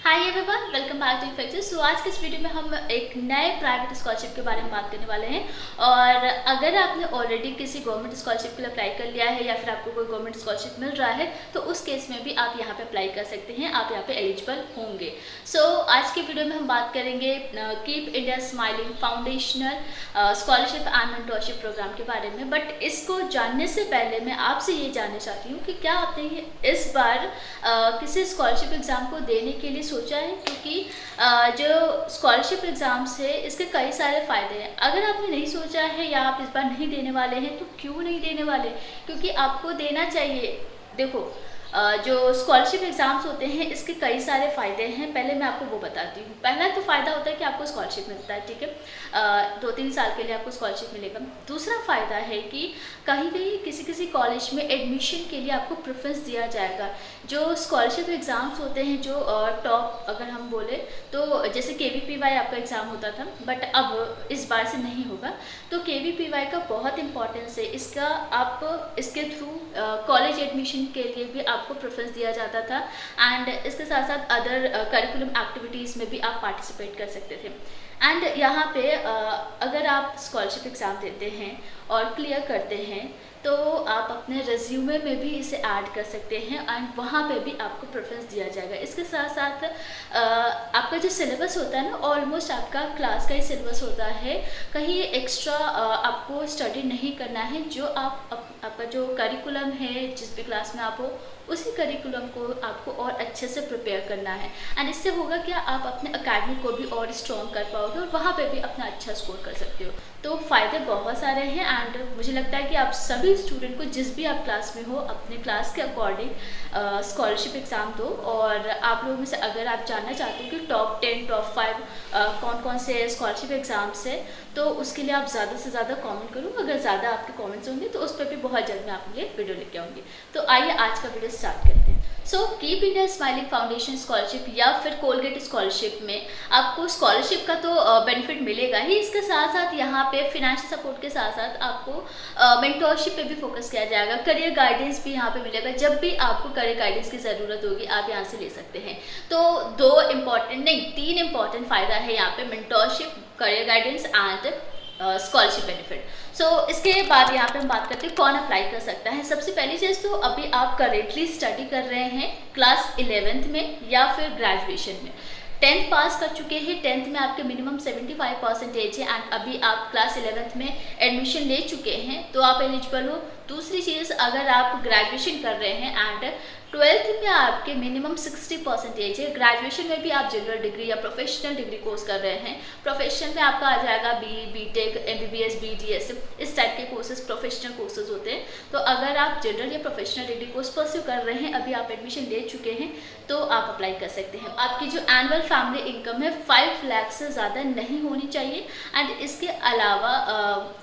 Hi everyone, welcome back to effective. So आज के इस वीडियो में हम एक नए प्राइवेट स्कॉलरशिप के बारे में बात करने वाले हैं। और अगर आपने ऑलरेडी किसी गवर्नमेंट स्कॉलरशिप के लिए अप्लाई कर लिया है या फिर आपको कोई गवर्नमेंट स्कॉलरशिप मिल रहा है तो उस केस में भी आप यहाँ पे अप्लाई कर सकते हैं, आप यहाँ पे एलिजिबल होंगे। सो आज के वीडियो में हम बात करेंगे keep India smiling foundational scholarship and mentorship program के बारे में। बट इसको जानने से पहले मैं आपसे ये जानना चाहती हूँ कि क्या आपने इस बार किसी स्कॉलरशिप एग्ज़ाम को देने के लिए सोचा है, क्योंकि जो स्कॉलरशिप एग्ज़ाम्स है इसके कई सारे फ़ायदे हैं। अगर आपने नहीं सोचा है या आप इस बार नहीं देने वाले हैं तो क्यों नहीं देने वाले, क्योंकि आपको देना चाहिए। देखो, जो स्कॉलरशिप एग्ज़ाम्स होते हैं इसके कई सारे फ़ायदे हैं। पहले मैं आपको वो बताती हूँ। पहला तो फ़ायदा होता है कि आपको स्कॉलरशिप मिलता है, ठीक है, 2-3 साल के लिए आपको स्कॉलरशिप मिलेगा। दूसरा फ़ायदा है कि कहीं कहीं किसी कॉलेज में एडमिशन के लिए आपको प्रेफरेंस दिया जाएगा। जो स्कॉलरशिप एग्ज़ाम्स होते हैं, जो टॉप अगर हम बोले तो जैसे KVPY आपका एग्ज़ाम होता था, बट अब इस बार से नहीं होगा। तो KVPY का बहुत इंपॉर्टेंस है, इसका आप इसके थ्रू कॉलेज एडमिशन के लिए भी आपको प्रेफरेंस दिया जाता था। एंड इसके साथ साथ अदर करिकुलम एक्टिविटीज़ में भी आप पार्टिसिपेट कर सकते थे। एंड यहाँ पे अगर आप स्कॉलरशिप एग्ज़ाम देते हैं और क्लियर करते हैं तो आप अपने रेज्यूमे में भी इसे ऐड कर सकते हैं एंड वहाँ पे भी आपको प्रेफरेंस दिया जाएगा। इसके साथ साथ आपका जो सिलेबस होता है ना, ऑलमोस्ट आपका क्लास का ही सिलेबस होता है। कहीं एक्स्ट्रा आपको स्टडी नहीं करना है। जो आपका जो करिकुलम है, जिस भी क्लास में आप हो, उसी करिकुलम को आपको और अच्छे से प्रिपेयर करना है। एंड इससे होगा क्या, आप अपने अकेडमी को भी और स्ट्रॉन्ग कर पाओगे और वहाँ पे भी अपना अच्छा स्कोर कर सकते हो। तो फ़ायदे बहुत सारे हैं। एंड मुझे लगता है कि आप सभी स्टूडेंट को, जिस भी आप क्लास में हो, अपने क्लास के अकॉर्डिंग स्कॉलरशिप एग्ज़ाम दो। और आप लोगों में से अगर आप जानना चाहते हो कि टॉप 10 टॉप 5 कौन कौन से स्कॉलरशिप एग्ज़ाम्स है, तो उसके लिए आप ज़्यादा से ज़्यादा कमेंट करो। अगर ज़्यादा आपके कमेंट्स होंगे तो उस पर भी बहुत जल्द मैं आपके लिए वीडियो लेके आऊँगी। तो आइए आज का वीडियो स्टार्ट करते हैं। So keep India smiling foundation scholarship या फिर कोलगेट स्कॉलरशिप में आपको स्कॉलरशिप का तो बेनिफिट मिलेगा ही। इसके साथ साथ यहाँ पे फिनेंशियल सपोर्ट के साथ साथ आपको मेंटरशिप पे भी फोकस किया जाएगा। करियर गाइडेंस भी यहाँ पे मिलेगा। जब भी आपको करियर गाइडेंस की ज़रूरत होगी आप यहाँ से ले सकते हैं। तो 3 इंपॉर्टेंट फ़ायदा है यहाँ पे, mentorship, career guidance and scholarship benefit. So इसके बाद यहाँ पे हम बात करते हैं कौन अप्लाई कर सकता है। सबसे पहली चीज़ तो अभी आप करेंटली स्टडी कर रहे हैं क्लास 11th में या फिर ग्रेजुएशन में, 10th पास कर चुके हैं, 10th में आपके मिनिमम 75% है एंड अभी आप क्लास 11th में एडमिशन ले चुके हैं तो आप एलिजिबल हो। दूसरी चीज़, अगर आप ग्रेजुएशन कर रहे हैं एंड 12th में आपके मिनिमम 60% है, ग्रेजुएशन में भी आप जनरल डिग्री या प्रोफेशनल डिग्री कोर्स कर रहे हैं, प्रोफेशनल में आपका आ जाएगा BTech, MBBS, BDS, इस टाइप के कोर्सेज प्रोफेशनल कोर्सेज होते हैं। तो अगर आप जनरल या प्रोफेशनल डिग्री कोर्स परस्यू कर रहे हैं, अभी आप एडमिशन ले चुके हैं, तो आप अप्लाई कर सकते हैं। आपकी जो एनुअल फैमिली इनकम है 5 लाख से ज़्यादा नहीं होनी चाहिए एंड इसके अलावा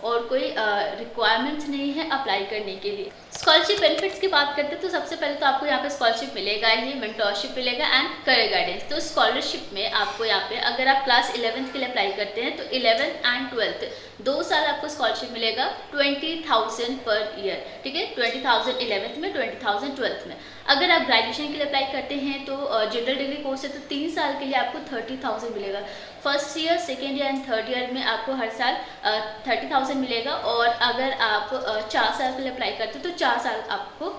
और कोई रिक्वायरमेंट नहीं है अप्लाई करने के लिए। स्कॉलरशिप बेनिफिट्स की बात करते हैं तो सबसे पहले तो आपको यहाँ पे स्कॉलरशिप मिलेगा ही, मेंटरशिप मिलेगा एंड करियर गाइडेंस। तो स्कॉलरशिप में आपको यहाँ पे अगर आप क्लास 11th के लिए अप्लाई करते हैं तो 11th एंड 12th 2 साल आपको स्कॉलरशिप मिलेगा 20,000 पर ईयर, ठीक है, 20,000 11th में, 20,000 12th में। अगर आप ग्रेजुएशन के लिए अप्लाई करते हैं तो जनरल डिग्री कोर्स है तो 3 साल के लिए आपको 30,000 मिलेगा। First year, second year and third year में आपको हर साल 30,000 मिलेगा। और अगर आप 4 साल के लिए अप्लाई करते हो तो 4 साल आपको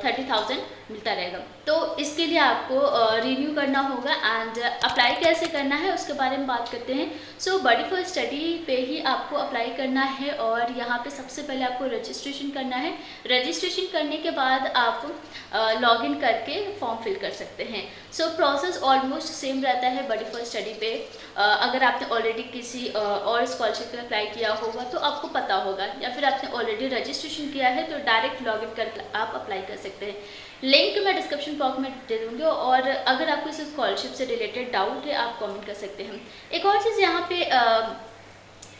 30,000 मिलता रहेगा। तो इसके लिए आपको रिन्यू करना होगा एंड अप्लाई कैसे करना है उसके बारे में बात करते हैं। सो बडी फॉर स्टडी पे ही आपको अप्लाई करना है और यहाँ पे सबसे पहले आपको रजिस्ट्रेशन करना है। रजिस्ट्रेशन करने के बाद आप लॉगिन करके फॉर्म फिल कर सकते हैं। सो प्रोसेस ऑलमोस्ट सेम रहता है बडी फॉर स्टडी पे। अगर आपने ऑलरेडी किसी और स्कॉलरशिप पे अप्लाई किया होगा तो आपको पता होगा, या फिर आपने ऑलरेडी रजिस्ट्रेशन किया है तो डायरेक्ट लॉगिन करके आप अप्लाई कर सकते हैं। लिंक मैं डिस्क्रिप्शन बॉक्स में दे दूँगी और अगर आपको इस स्कॉलरशिप से रिलेटेड डाउट है आप कमेंट कर सकते हैं। एक और चीज़ यहाँ पे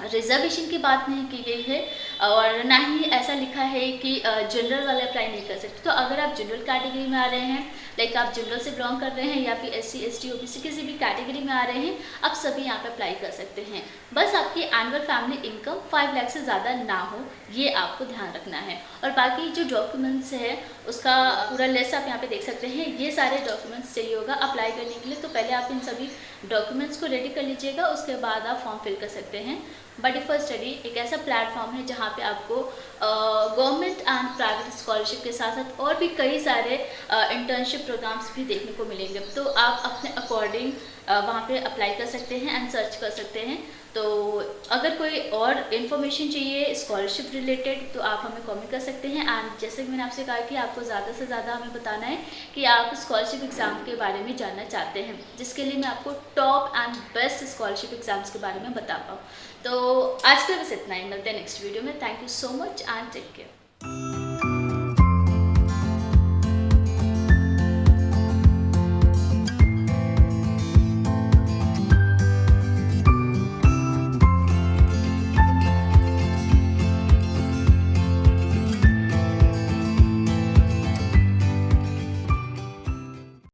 रिजर्वेशन की बात नहीं की गई है। और ना ही ऐसा लिखा है कि जनरल वाले अप्लाई नहीं कर सकते। तो अगर आप जनरल कैटेगरी में आ रहे हैं, लाइक आप जनरल से बिलोंग कर रहे हैं या फिर SC ST OBC किसी भी कैटेगरी में आ रहे हैं, आप सभी यहाँ पे अप्लाई कर सकते हैं। बस आपकी एनुअल फैमिली इनकम 5 लाख से ज़्यादा ना हो, ये आपको ध्यान रखना है। और बाकी जो डॉक्यूमेंट्स है उसका पूरा लिस्ट आप यहाँ पे देख सकते हैं। ये सारे डॉक्यूमेंट्स चाहिए होगा अप्लाई करने के लिए, तो पहले आप इन सभी डॉक्यूमेंट्स को रेडी कर लीजिएगा, उसके बाद आप फॉर्म फिल कर सकते हैं। बडी फॉर स्टडी एक ऐसा प्लेटफॉर्म है जहाँ पे आपको गवर्नमेंट एंड प्राइवेट स्कॉलरशिप के साथ साथ और भी कई सारे इंटर्नशिप प्रोग्राम्स भी देखने को मिलेंगे। तो आप अपने अकॉर्डिंग वहाँ पे अप्लाई कर सकते हैं एंड सर्च कर सकते हैं। तो अगर कोई और इन्फॉर्मेशन चाहिए स्कॉलरशिप रिलेटेड तो आप हमें कमेंट कर सकते हैं। एंड जैसे कि मैंने आपसे कहा कि आपको ज़्यादा से ज़्यादा हमें बताना है कि आप स्कॉलरशिप एग्ज़ाम के बारे में जानना चाहते हैं, जिसके लिए मैं आपको top and best scholarship exams के बारे में बता पाऊँ। तो आज के बस इतना ही, मिलते हैं नेक्स्ट वीडियो में। Thank you so much and take care.